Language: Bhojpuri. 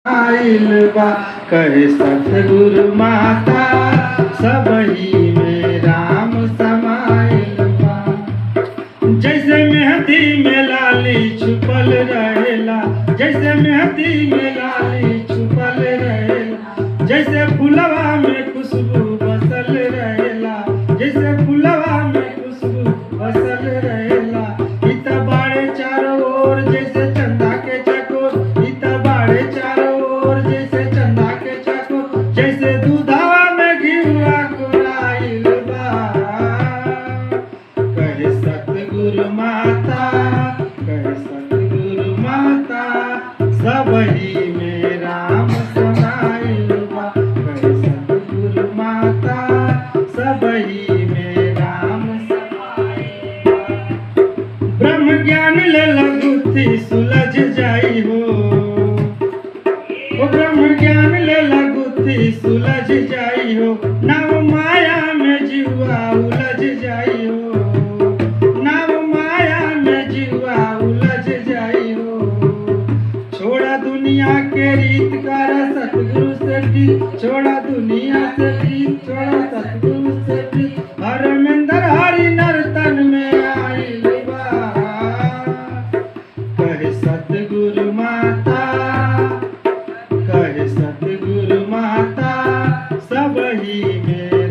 आइल बा कहे सतगुरु माता सबही में राम समाइल बा। जैसे मेहंदी में लाली छुपल रहेला, जैसे मेहंदी में लाली छुपल रहेला, जैसे फुलवा में खुशबू बसल रहेला, जैसे फुलवा में खुशबू बसल रहेला। इत बाड़े चारों ओर जैसे चंदा के चकोर, इत बाड़े चारों ओर जैसे चंदा के चकोर, जैसे दूधावा में घिउआ घोराइल बा कहे सतगुरु माता, कहे सतगुरु माता सबही में राम समाइल बा। कहे सतगुरु माता सबही में राम समाइल बा। ब्रह्म ज्ञान ले लगुथी सुलझ जाई हो, ओ ब्रह्म ज्ञान ले लगुथी सुलझ जाई हो। नाव माया में जीवा उलझ जाई हो, नाव माया में जीवा उलझ जाई हो। छोड़ा दुनिया के रीत कर सतगुरु से प्रीत, छोड़ा दुनिया से प्रीत, छोड़ा सतगुरु से प्रीत। हरमिंदर हरि नर्तन में आइल बा कहे सतगुरु माता, कहे सतगुरु माता सबही में